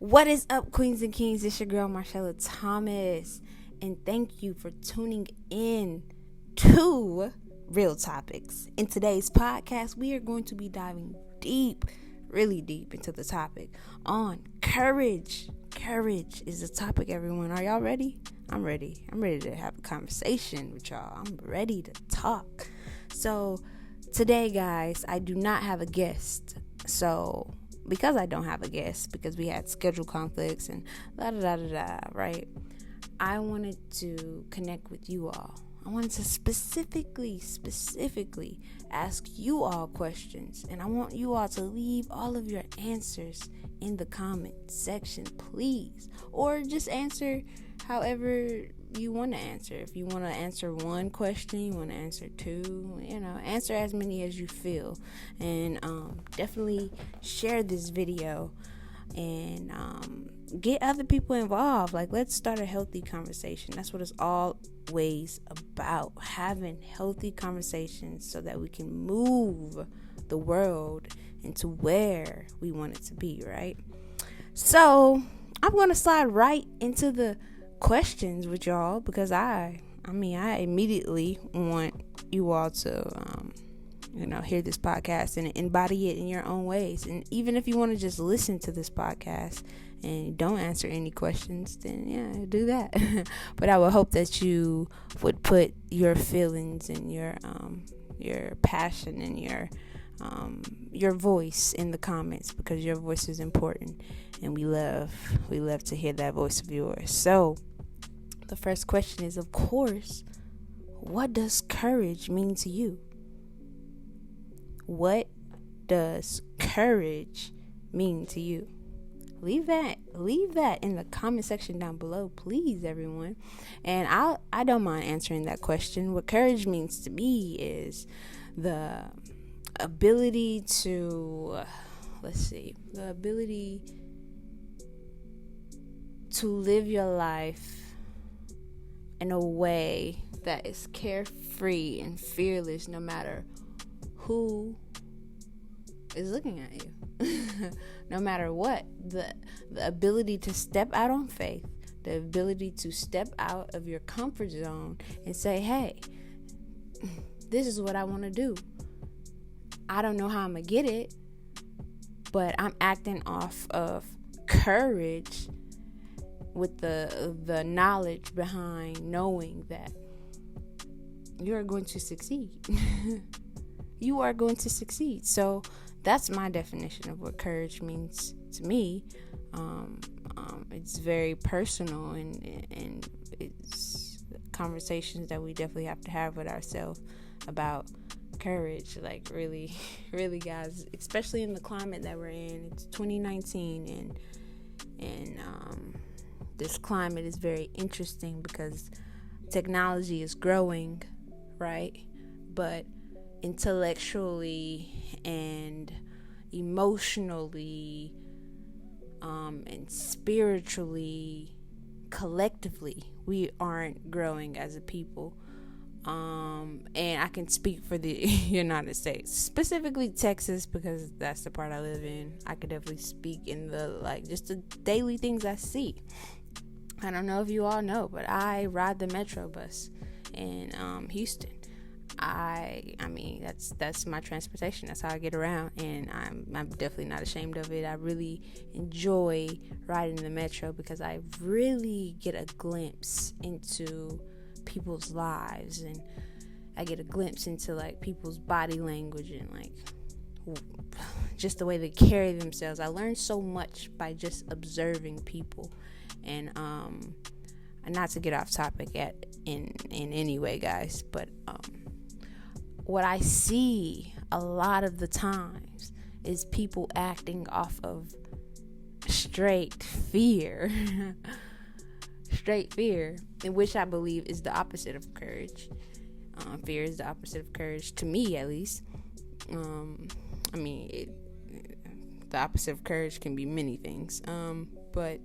What is up, queens and kings? It's your girl, Marcella Thomas, and thank you for tuning in to Real Topics. In today's podcast, we are going to be diving deep, really deep into the topic on courage. Courage is the topic, everyone. Are y'all ready? I'm ready. I'm ready to have a conversation with y'all. I'm ready to talk. So today, guys, I do not have a guest. So because I don't have a guest, because we had schedule conflicts and right? I wanted to connect with you all. I wanted to specifically ask you all questions, and I want you all to leave all of your answers in the comment section, please, or just answer however you want to answer. If you want to answer one question, you want to answer two, answer as many as you feel, and definitely share this video and get other people involved. Like, let's start a healthy conversation. That's what it's always about, having healthy conversations so that we can move the world into where we want it to be, right? So I'm going to slide right into the questions with y'all, because I immediately want you all to hear this podcast and embody it in your own ways. And even if you want to just listen to this podcast and don't answer any questions, then do that. But I would hope that you would put your feelings and your passion and your voice in the comments, because your voice is important, and we love to hear that voice of yours. So the first question is, of course, what does courage mean to you? What does courage mean to you? Leave that in the comment section down below, please, everyone. And I don't mind answering that question. What courage means to me is the ability to live your life in a way that is carefree and fearless, no matter who is looking at you. No matter what, the ability to step out on faith, the ability to step out of your comfort zone and say, hey, this is what I want to do. I don't know how I'm gonna get it, but I'm acting off of courage, with the knowledge behind knowing that you're going to succeed. You are going to succeed. So that's my definition of what courage means to me. It's very personal, and it's conversations that we definitely have to have with ourselves about courage. Like, really, really, guys, especially in the climate that we're in. It's 2019, and this climate is very interesting because technology is growing, right? But intellectually and emotionally and spiritually, collectively, we aren't growing as a people. And I can speak for the United States, specifically Texas, because that's the part I live in. I could definitely speak in just the daily things I see. I don't know if you all know, but I ride the metro bus in Houston. I mean, that's my transportation. That's how I get around, and I'm definitely not ashamed of it. I really enjoy riding the metro because I really get a glimpse into people's lives, and I get a glimpse into people's body language and just the way they carry themselves. I learn so much by just observing people. And not to get off topic in any way, guys, but what I see a lot of the times is people acting off of straight fear, in which I believe is the opposite of courage. Fear is the opposite of courage, to me at least. The opposite of courage can be many things, but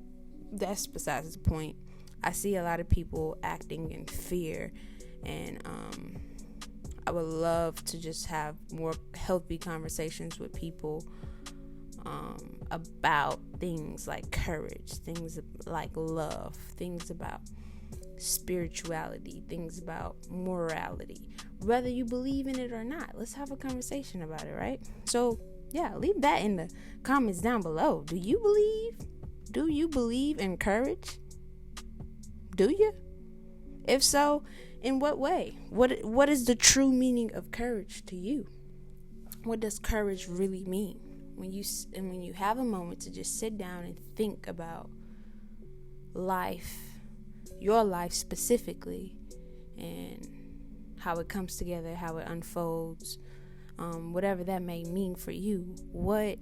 that's besides the point. I see a lot of people acting in fear, and I would love to just have more healthy conversations with people about things like courage, things like love, things about spirituality, things about morality, whether you believe in it or not. Let's have a conversation about it, right? So yeah, leave that in the comments down below. Do you believe in courage? Do you? If so, in what way? What is the true meaning of courage to you? What does courage really mean? When you have a moment to just sit down and think about life, your life specifically, and how it comes together, how it unfolds, whatever that may mean for you, what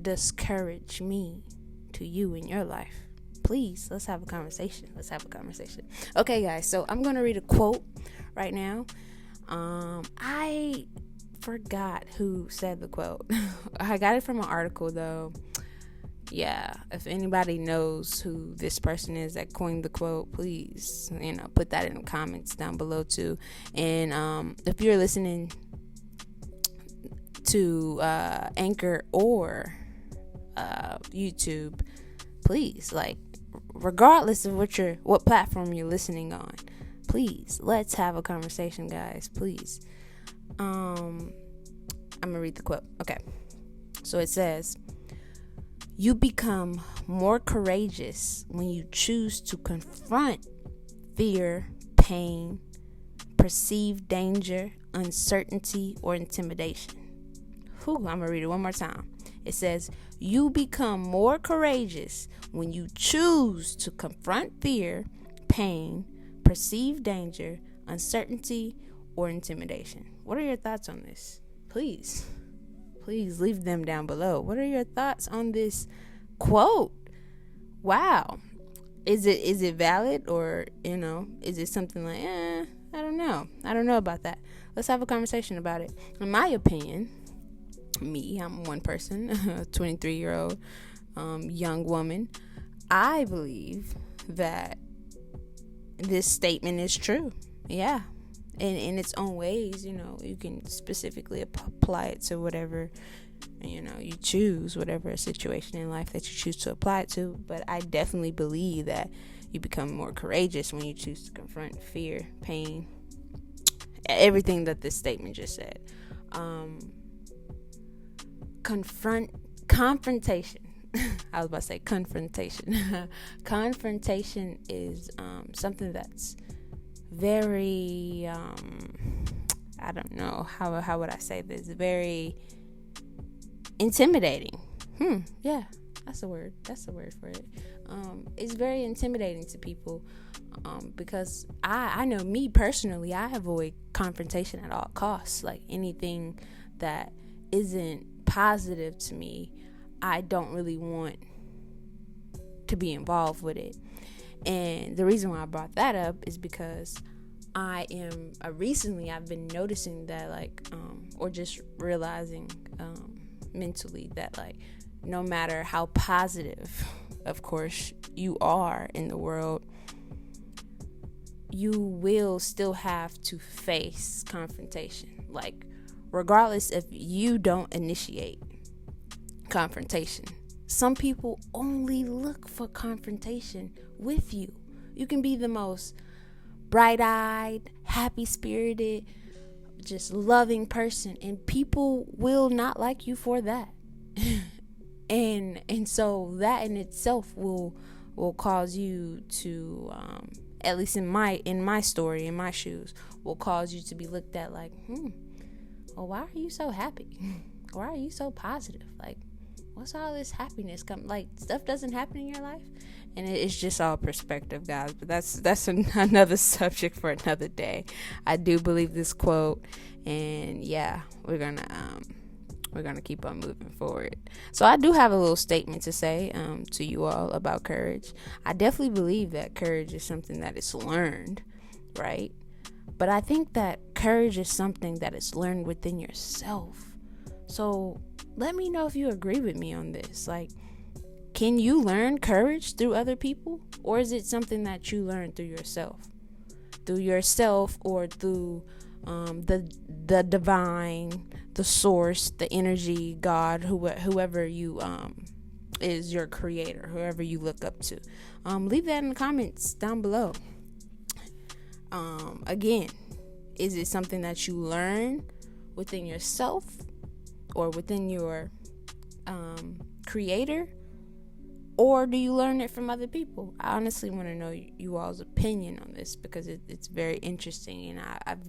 does courage mean to you in your life? Please, let's have a conversation. Okay, guys, so I'm going to read a quote right now. I forgot who said the quote. I got it from an article, though. Yeah, if anybody knows who this person is that coined the quote, please, put that in the comments down below too. And if you're listening to Anchor or YouTube, please, regardless of what platform you're listening on, please, let's have a conversation, guys. Please. I'm gonna read the quote. Okay, so it says, "You become more courageous when you choose to confront fear, pain, perceived danger, uncertainty, or intimidation." I'm going to read it one more time. It says, "You become more courageous when you choose to confront fear, pain, perceived danger, uncertainty, or intimidation." What are your thoughts on this? Please leave them down below. What are your thoughts on this quote? Wow. Is it valid, or is it something like I don't know about that. Let's have a conversation about it. In my opinion, I'm one person, a 23-year-old young woman, I believe that this statement is true. Yeah. And in its own ways, you can specifically apply it to whatever, you choose, whatever situation in life that you choose to apply it to. But I definitely believe that you become more courageous when you choose to confront fear, pain, everything that this statement just said. Confrontation. I was about to say confrontation. Confrontation is something that's very I don't know how would I say this, very intimidating. Yeah, that's a word for it. It's very intimidating to people, because I know me personally, I avoid confrontation at all costs. Like anything that isn't positive to me, I don't really want to be involved with it. And the reason why I brought that up is because recently I've been noticing that or just realizing mentally that no matter how positive, of course, you are in the world, you will still have to face confrontation. Regardless if you don't initiate confrontation. Some people only look for confrontation with you. You can be the most bright-eyed, happy-spirited, just loving person, and people will not like you for that. and so that in itself will cause you to, at least in my story, in my shoes, will cause you to be looked at like, well, why are you so happy? Why are you so positive? What's all this happiness stuff doesn't happen in your life? And it's just all perspective, guys. But that's another subject for another day. I do believe this quote, and yeah, we're gonna keep on moving forward. So I do have a little statement to say to you all about courage. I definitely believe that courage is something that is learned, right? But I think that courage is something that is learned within yourself. So let me know if you agree with me on this. Can you learn courage through other people? Or is it something that you learn through yourself? Through yourself, or through the divine, the source, the energy, God, whoever you is your creator, whoever you look up to. Leave that in the comments down below. Again, is it something that you learn within yourself or within your creator, or do you learn it from other people? I honestly want to know you all's opinion on this, because it's very interesting, and I've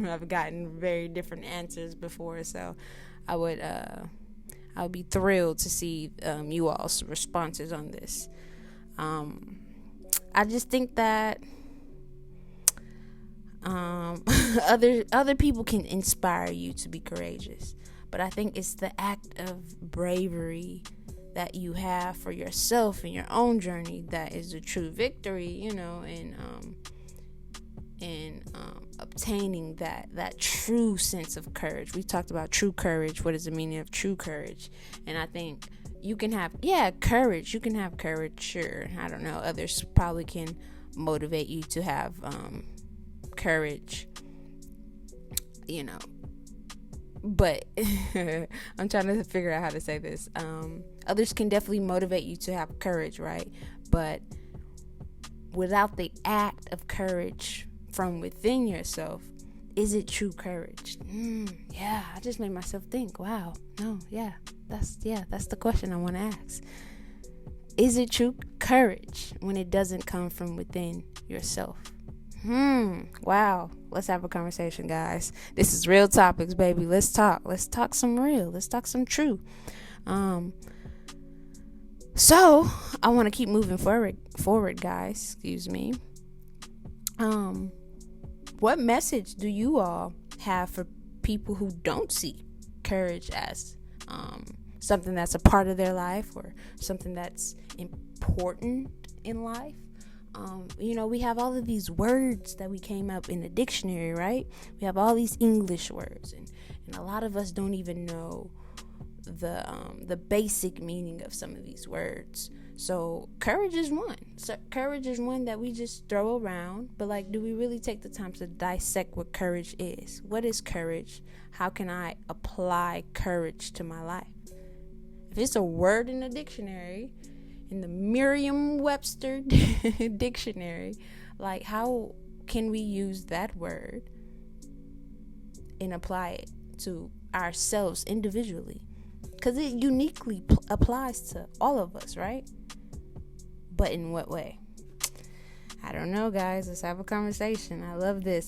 I've gotten very different answers before, so I would be thrilled to see you all's responses on this. I just think that other people can inspire you to be courageous, but I think it's the act of bravery that you have for yourself in your own journey that is the true victory, in obtaining that true sense of courage. We talked about true courage. What is the meaning of true courage? And I think you can have courage. You can have courage, sure. I don't know. Others probably can motivate you to have courage, but I'm trying to figure out how to say this. Others can definitely motivate you to have courage, right? But without the act of courage from within yourself, is it true courage? I just made myself think. Wow. No, that's the question I want to ask. Is it true courage when it doesn't come from within yourself? Wow. Let's have a conversation, guys. This is Real Topics, baby. Let's talk some real. Let's talk some true. So I want to keep moving forward, guys. Excuse me. What message do you all have for people who don't see courage as something that's a part of their life or something that's important in life? We have all of these words that we came up in the dictionary, right? We have all these English words, and a lot of us don't even know the basic meaning of some of these words. So courage is one. So courage is one that we just throw around, but do we really take the time to dissect what courage is? What is courage? How can I apply courage to my life? If it's a word in the dictionary, in the Merriam-Webster dictionary, how can we use that word and apply it to ourselves individually? Because it uniquely applies to all of us, right? But in what way? I don't know, guys. Let's have a conversation. I love this,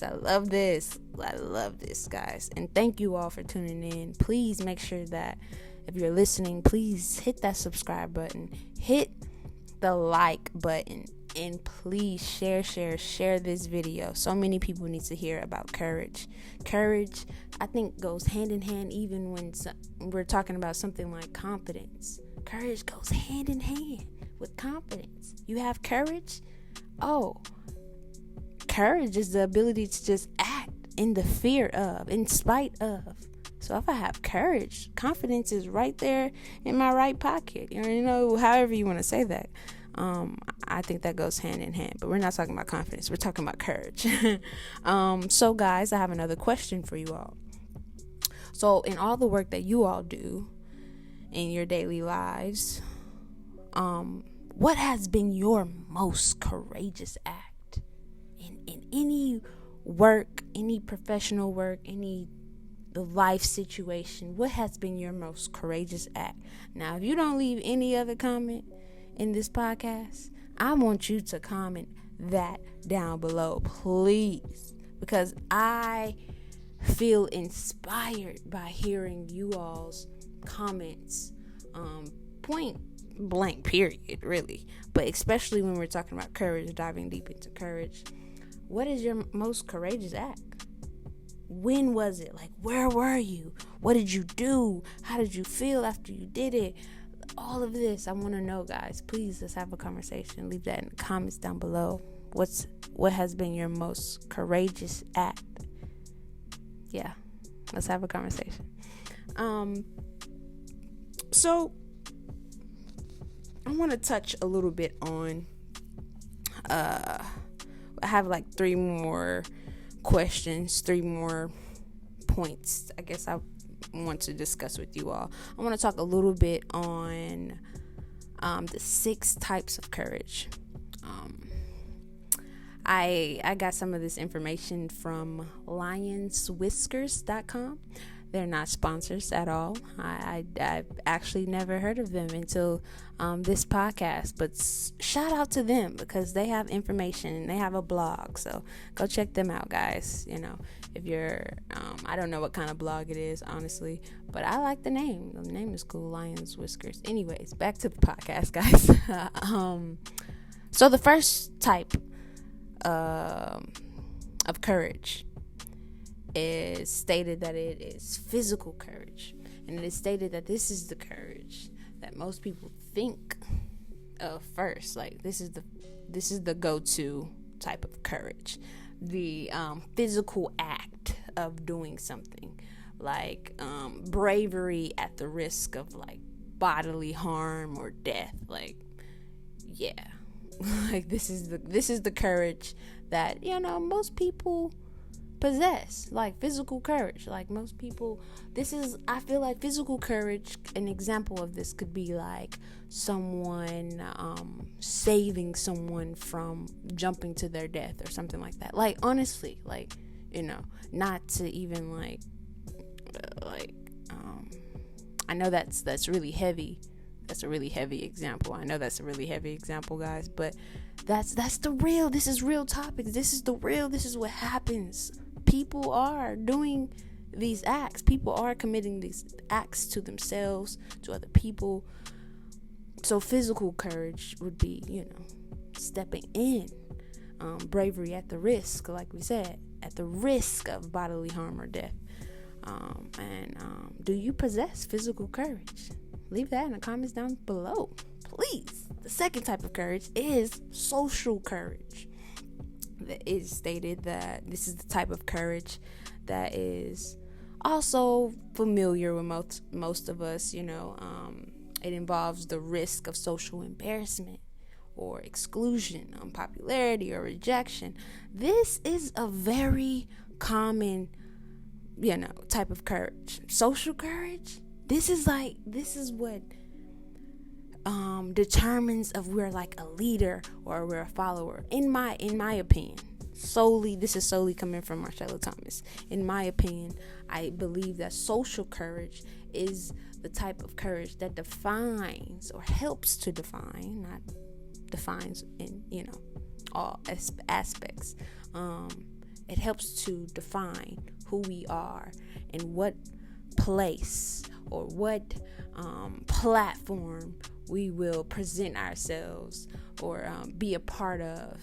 guys. And thank you all for tuning in. Please make sure that if you're listening, please hit that subscribe button, hit the like button, and please share this video. So many people need to hear about courage. Courage, I think, goes hand in hand even when we're talking about something like confidence. Courage goes hand in hand with confidence. You have courage? Oh, courage is the ability to just act in the fear of, in spite of. So if I have courage, confidence is right there in my right pocket. However you want to say that. I think that goes hand in hand. But we're not talking about confidence. We're talking about courage. So guys, I have another question for you all. So in all the work that you all do in your daily lives, what has been your most courageous act in any work, any professional work, any the life situation? What has been your most courageous act? Now, if you don't leave any other comment in this podcast, I want you to comment that down below, please, because I feel inspired by hearing you all's comments, point blank period, really, but especially when we're talking about courage, diving deep into courage. What is your most courageous act? When was it? Where were you? What did you do? How did you feel after you did it? All of this, I want to know, guys. Please, let's have a conversation. Leave that in the comments down below. What has been your most courageous act? Yeah, let's have a conversation. So I want to touch a little bit on. I have 3 more questions, 3 more points. I guess want to discuss with you all. I want to talk a little bit on the 6 types of courage. I got some of this information from lionswhiskers.com. They're not sponsors at all. I've actually never heard of them until this podcast. But shout out to them because they have information and they have a blog. So go check them out, guys. You know, if you're, I don't know what kind of blog it is, honestly. But I like the name. The name is cool, Lions Whiskers. Anyways, back to the podcast, guys. So the first type of courage is stated that it is physical courage, and it is stated that this is the courage that most people think of first. Like this is the go-to type of courage, the physical act of doing something, like bravery at the risk of like bodily harm or death. Like, yeah, like this is the courage that, you know, most people possess, like physical courage. Like most people, I feel like physical courage, an example of this could be like someone saving someone from jumping to their death or something like that. Like honestly, like, you know, not to even like I know that's really heavy. That's a really heavy example. I know that's a really heavy example, guys, but that's the real. This is real topics. This is the real. This is what happens. People are doing these acts. People are committing these acts to themselves, to other people. So physical courage would be, you know, stepping in. Bravery at the risk, like we said, at the risk of bodily harm or death. Do you possess physical courage? Leave that in the comments down below, please. The second type of courage is social courage. It is stated that this is the type of courage that is also familiar with most of us. You know, it involves the risk of social embarrassment or exclusion, unpopularity, or rejection. This is a very common, you know, type of courage. Social courage. This is what determines if we're like a leader or we're a follower. In my opinion, this is solely coming from Marcella Thomas. In my opinion, I believe that social courage is the type of courage that defines or helps to define, not defines in, you know, all aspects. It helps to define who we are and what place or what platform we will present ourselves or be a part of,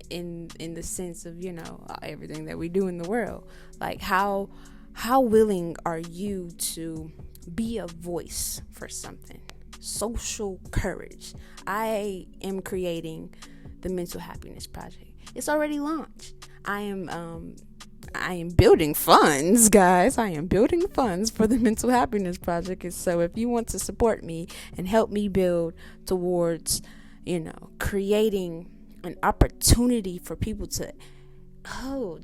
in the sense of, you know, everything that we do in the world. Like how willing are you to be a voice for something? Social courage. I am creating the Mental Happiness Project. It's already launched. I am building funds, guys. I am building funds for the Mental Happiness Project. And so if you want to support me and help me build towards, you know, creating an opportunity for people to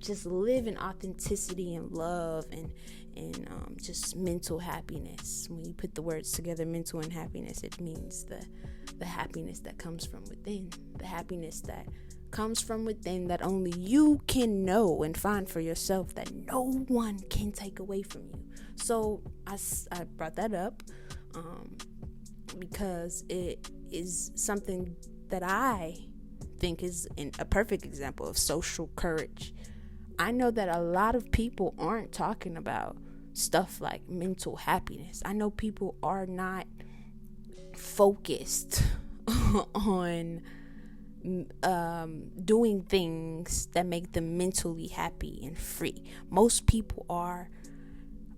just live in authenticity and love and just mental happiness. When you put the words together, mental and happiness, it means the happiness that comes from within, the happiness that comes from within that only you can know and find for yourself, that no one can take away from you. So I brought that up because it is something that I think is a perfect example of social courage. I know that a lot of people aren't talking about stuff like mental happiness. I know people are not focused on doing things that make them mentally happy and free. Most people are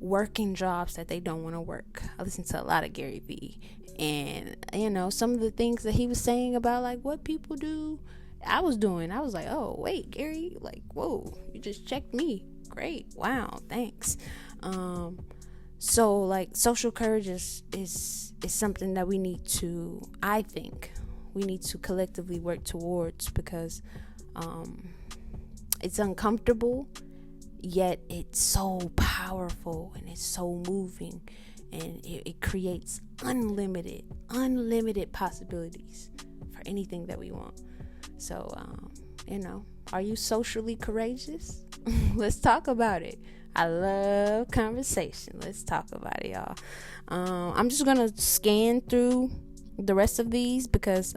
working jobs that they don't want to work. I listen to a lot of Gary Vee, and you know, some of the things that he was saying about like what people do, I was doing. I was like, oh wait, Gary, like, whoa, you just checked me. Great, wow, thanks. So like social courage is something that we need to, I think we need to collectively work towards, because it's uncomfortable yet it's so powerful and it's so moving, and it creates unlimited possibilities for anything that we want. So are you socially courageous? Let's talk about it. I love conversation. Let's talk about it, y'all. I'm just gonna scan through the rest of these because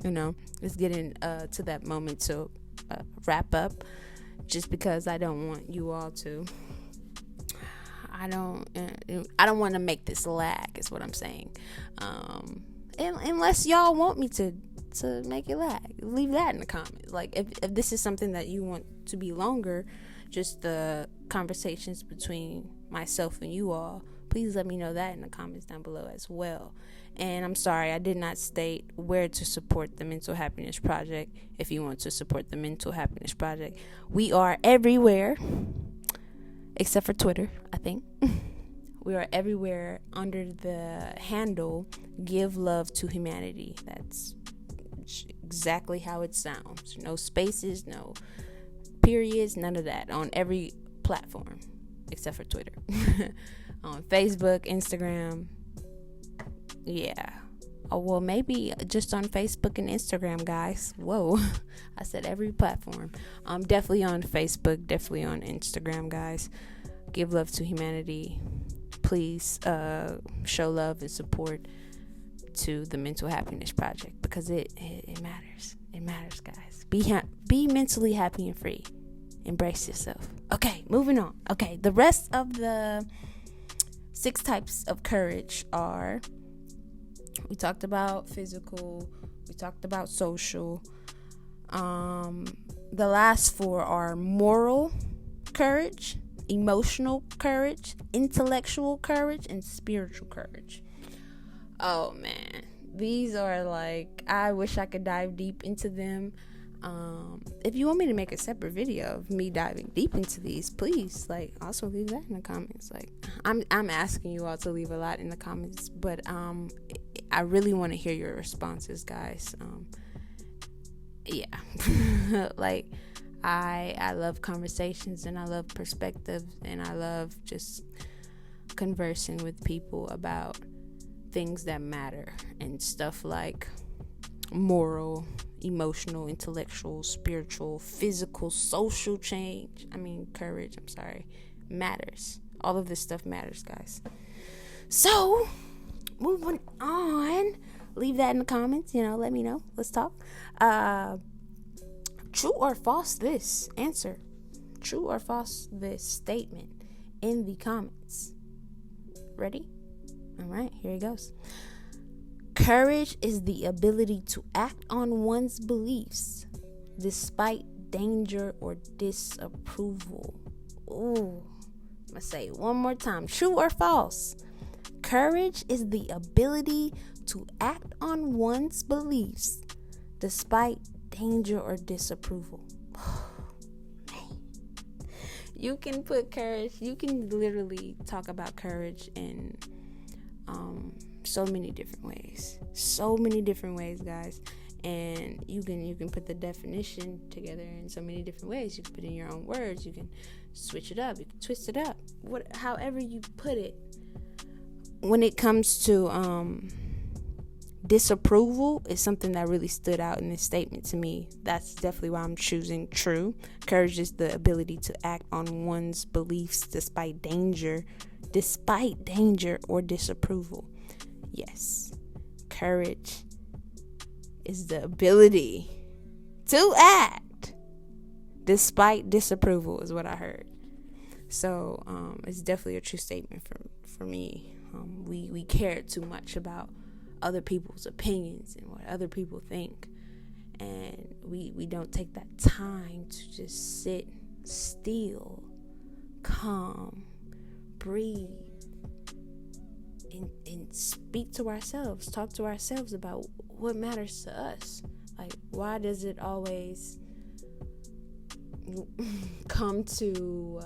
it's getting to that moment to wrap up, just because I don't want you all to I don't want to make this lag, is what I'm saying. Unless y'all want me to make it lag, leave that in the comments. Like if this is something that you want to be longer, just the conversations between myself and you all, please let me know that in the comments down below as well. And I'm sorry, I did not state where to support the Mental Happiness Project. If you want to support the Mental Happiness Project, we are everywhere except for Twitter, I think. We are everywhere under the handle Give Love to Humanity. That's exactly how it sounds. No spaces, no periods, none of that, on every platform except for Twitter. On Facebook, Instagram. Yeah. Oh, well, maybe just on Facebook and Instagram, guys. Whoa. I said every platform. Definitely on Facebook, definitely on Instagram, guys. Give love to humanity. Please show love and support to the Mental Happiness Project, because it matters. It matters, guys. Be mentally happy and free. Embrace yourself. Okay, moving on. Okay, the rest of the 6 types of courage are, we talked about physical, we talked about social. The last 4 are moral courage, emotional courage, intellectual courage, and spiritual courage. Oh man, these are like, I wish I could dive deep into them. If you want me to make a separate video of me diving deep into these, please, like, also leave that in the comments. Like, I'm asking you all to leave a lot in the comments, but I really want to hear your responses, guys. Like, I love conversations, and I love perspective, and I love just conversing with people about things that matter, and stuff like moral, emotional, intellectual, spiritual, physical, social change. Courage, matters. All of this stuff matters, guys. So, moving on. Leave that in the comments, let me know. Let's talk. True or false this? Answer. True or false this statement in the comments. Ready? All right, here it goes. Courage is the ability to act on one's beliefs despite danger or disapproval. Ooh, I'm gonna say it one more time. True or false? Courage is the ability to act on one's beliefs despite danger or disapproval. You can put courage, you can literally talk about courage in so many different ways, guys. And you can put the definition together in so many different ways. You can put in your own words, you can switch it up, you can twist it up, however you put it. When it comes to disapproval, is something that really stood out in this statement to me. That's definitely why I'm choosing true. Courage is the ability to act on one's beliefs despite danger or disapproval. Yes, courage is the ability to act despite disapproval, is what I heard. So it's definitely a true statement for me. We care too much about other people's opinions and what other people think, and we don't take that time to just sit still, calm, breathe, and speak to ourselves, talk to ourselves about what matters to us. Like, why does it always come to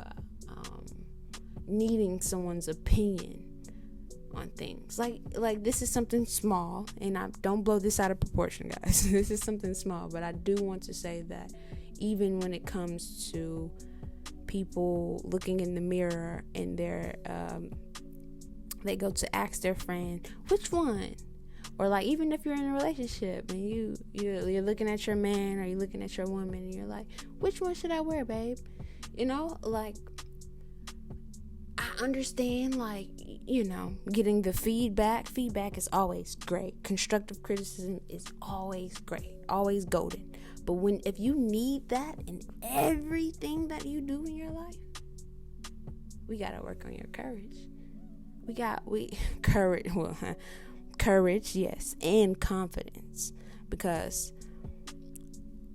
needing someone's opinion on things? Like this is something small, and I don't blow this out of proportion, guys. This is something small, but I do want to say that even when it comes to people looking in the mirror and they go to ask their friend, which one? Or like, even if you're in a relationship and you're looking at your man or you're looking at your woman and you're like, which one should I wear, babe? Like, I understand, like, getting the feedback. Feedback is always great. Constructive criticism is always great, always golden. But if you need that in everything that you do in your life, we gotta work on your courage. Courage, yes, and confidence, because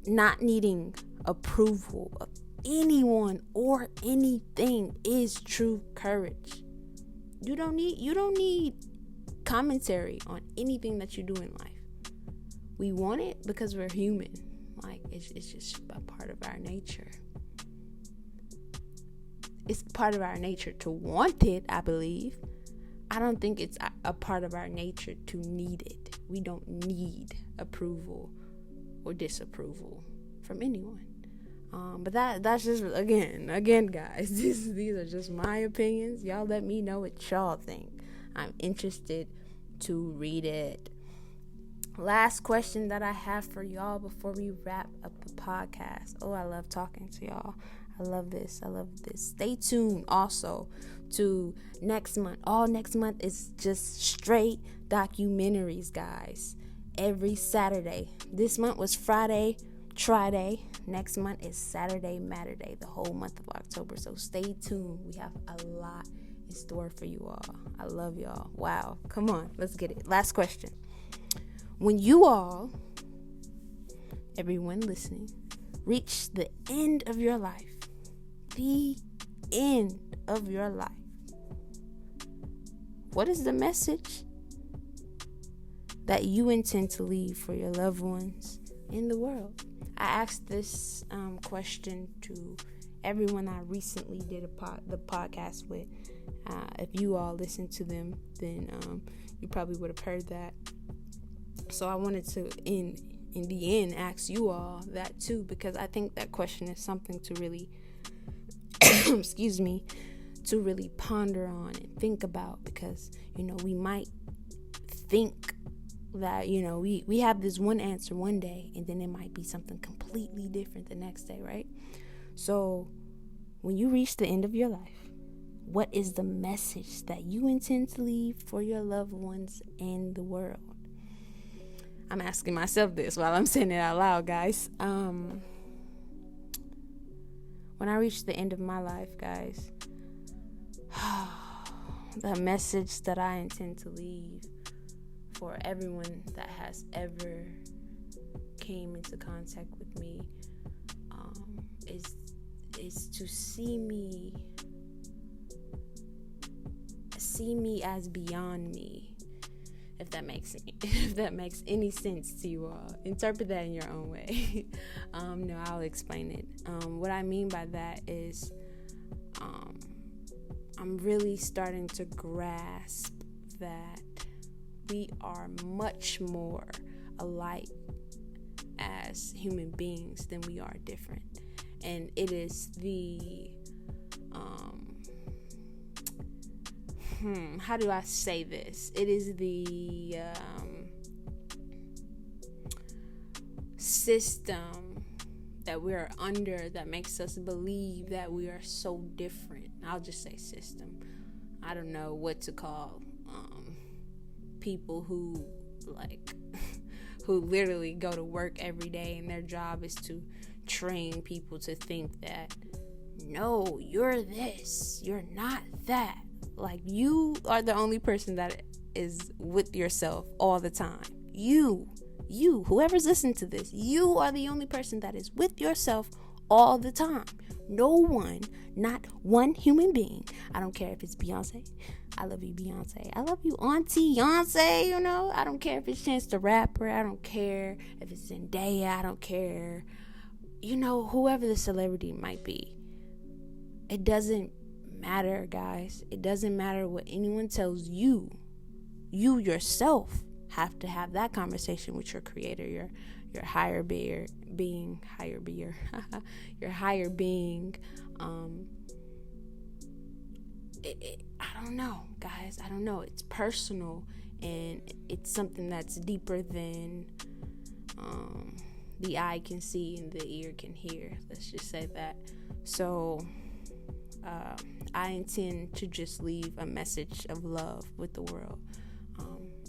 not needing approval of anyone or anything is true courage. You don't need commentary on anything that you do in life. We want it because we're human. Like, it's just a part of our nature. It's part of our nature to want it, I believe. I don't think it's a part of our nature to need it. We don't need approval or disapproval from anyone. But that's just, again, guys, these are just my opinions. Y'all let me know what y'all think. I'm interested to read it. Last question that I have for y'all before we wrap up the podcast. Oh, I love talking to y'all. I love this. Stay tuned also to next month. All next month is just straight documentaries, guys. Every Saturday. This month was Friday, Try-Day. Next month is Saturday, Matter Day, the whole month of October. So stay tuned. We have a lot in store for you all. I love y'all. Wow. Come on. Let's get it. Last question. When you all, everyone listening, reach the end of your life, the end of your life, what is the message that you intend to leave for your loved ones in the world? I asked this question to everyone I recently did the podcast with. If you all listened to them, then you probably would have heard that. So I wanted to, in the end, ask you all that too, because I think that question is something to really, to really ponder on and think about, because, we might think that, we have this one answer one day, and then it might be something completely different the next day, right? So when you reach the end of your life, what is the message that you intend to leave for your loved ones in the world? I'm asking myself this while I'm saying it out loud, guys. When I reach the end of my life, guys, the message that I intend to leave for everyone that has ever came into contact with me is to see me as beyond me. If that makes any sense to you all, interpret that in your own way. No, I'll explain it. What I mean by that is, I'm really starting to grasp that we are much more alike as human beings than we are different, and it is the how do I say this? It is the system that we're under that makes us believe that we are so different. I'll just say system. I don't know what to call people who who literally go to work every day and their job is to train people to think that, no, you're this, you're not that. Like, you are the only person that is with yourself all the time. You, whoever's listening to this, you are the only person that is with yourself all the time. No one, not one human being. I don't care if it's Beyonce. I love you, Beyonce. I love you, Auntie Beyonce, I don't care if it's Chance the Rapper. I don't care if it's Zendaya. I don't care. Whoever the celebrity might be. It doesn't matter, guys. It doesn't matter what anyone tells you. You yourself have to have that conversation with your creator, your higher being, your higher being, I don't know, guys. I don't know. It's personal, and it's something that's deeper than the eye can see and the ear can hear. Let's just say that. So I intend to just leave a message of love with the world.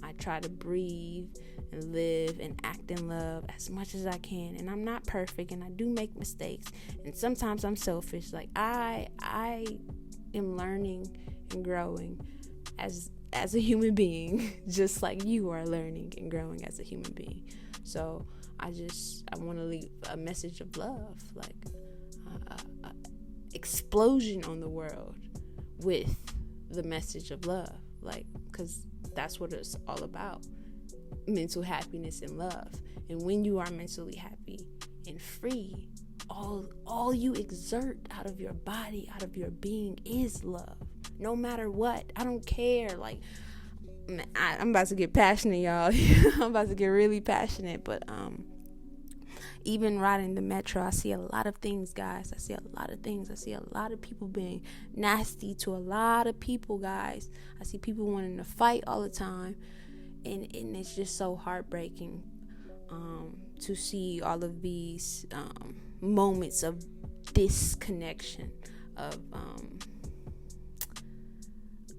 I try to breathe and live and act in love as much as I can, and I'm not perfect, and I do make mistakes, and sometimes I'm selfish. Like I am learning and growing as a human being, just like you are learning and growing as a human being. So I want to leave a message of love, like a explosion on the world with the message of love, like, because that's what it's all about. Mental happiness and love. And when you are mentally happy and free, all you exert out of your body, out of your being, is love. No matter what. I don't care. Like, I'm about to get passionate, y'all. I'm about to get really passionate. But even riding the metro, I see a lot of things, guys. I see a lot of things. I see a lot of people being nasty to a lot of people, guys. I see people wanting to fight all the time. And it's just so heartbreaking to see all of these moments of disconnection, of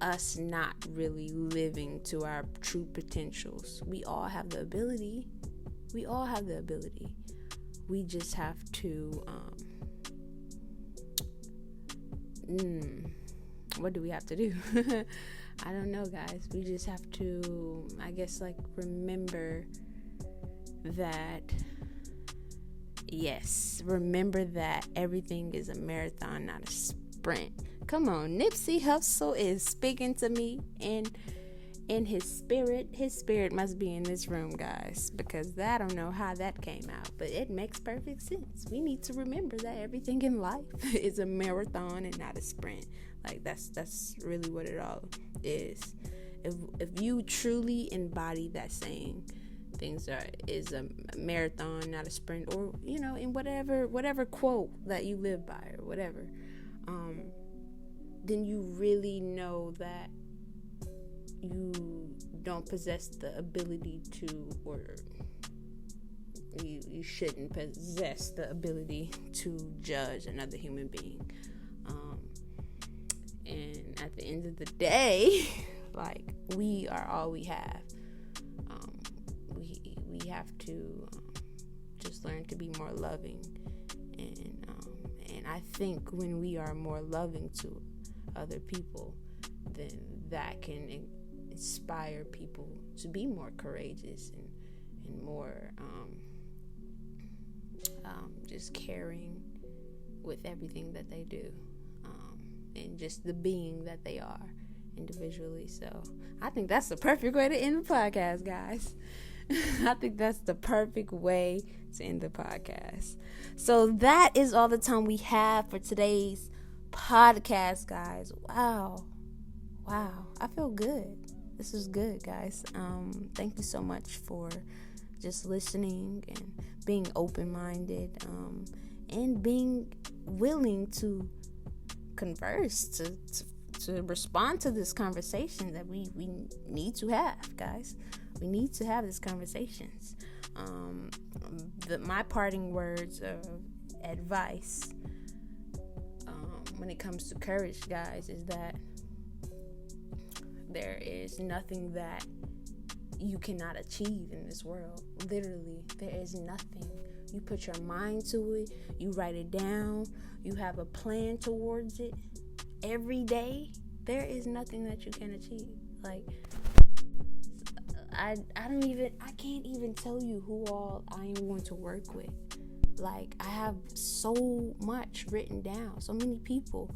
us not really living to our true potentials. We all have the ability. We just have to what do we have to do? I don't know, guys. We just have to, I guess, like, remember that everything is a marathon, not a sprint. Come on, Nipsey Hussle is speaking to me in his spirit. His spirit must be in this room, guys, because I don't know how that came out, but it makes perfect sense. We need to remember that everything in life is a marathon and not a sprint. Like, that's really what it all is. If you truly embody that saying, things is a marathon, not a sprint, or in whatever quote that you live by or whatever, then you really know that you don't possess the ability to, or you shouldn't possess the ability to judge another human being. And at the end of the day, like, we are all we have. We have to just learn to be more loving, and I think when we are more loving to other people, then that can inspire people to be more courageous and more just caring with everything that they do, and just the being that they are individually. So I think that's the perfect way to end the podcast, guys. I think that's the perfect way to end the podcast. So that is all the time we have for today's podcast, guys. Wow, I feel good. This is good, guys. Thank you so much for just listening and being open-minded, and being willing to converse, to respond to this conversation that we need to have, guys. We need to have these conversations. My parting words of advice when it comes to courage, guys, is that there is nothing that you cannot achieve in this world. Literally, there is nothing. You put your mind to it, you write it down, you have a plan towards it every day. There is nothing that you can achieve. Like, I can't even tell you who all I am going to work with. Like, I have so much written down, so many people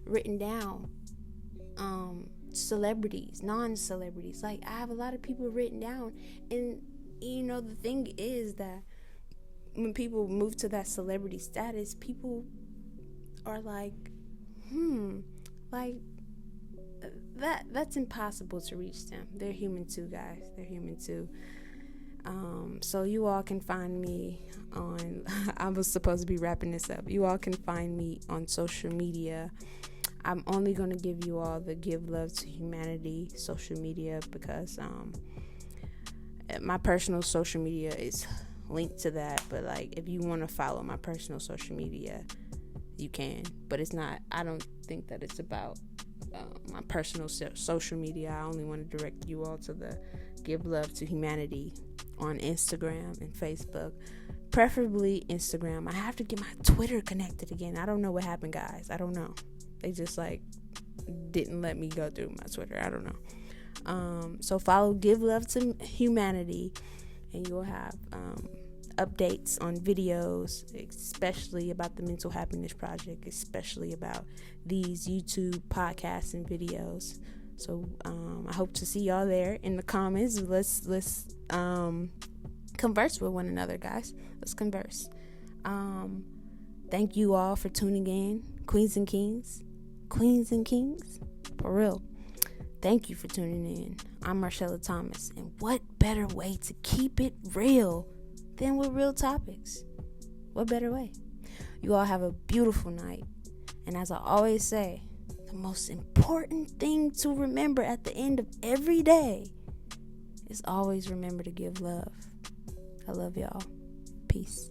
written down, celebrities, non-celebrities. Like, I have a lot of people written down, and the thing is that when people move to that celebrity status, people are like, that's impossible to reach them. They're human too, guys. They're human too. So you all can find me on, I was supposed to be wrapping this up. You all can find me on social media. I'm only going to give you all the Give Love to Humanity social media because my personal social media is linked to that. But like, if you want to follow my personal social media, you can. But it's not, I don't think that it's about my personal social media. I only want to direct you all to the Give Love to Humanity on Instagram and Facebook, preferably Instagram. I have to get my Twitter connected again. I don't know what happened, guys. I don't know. They just like didn't let me go through my Twitter. I don't know. So follow Give Love to Humanity, and you'll have updates on videos, especially about the Mental Happiness Project, especially about these YouTube podcasts and videos. So I hope to see y'all there in the comments. Let's converse with one another, guys. Let's converse. Thank you all for tuning in, Queens and Kings, for real. Thank you for tuning in. I'm Marcella Thomas, and what better way to keep it real than with real topics? What better way? You all have a beautiful night, and as I always say, the most important thing to remember at the end of every day is always remember to give love. I love y'all. Peace.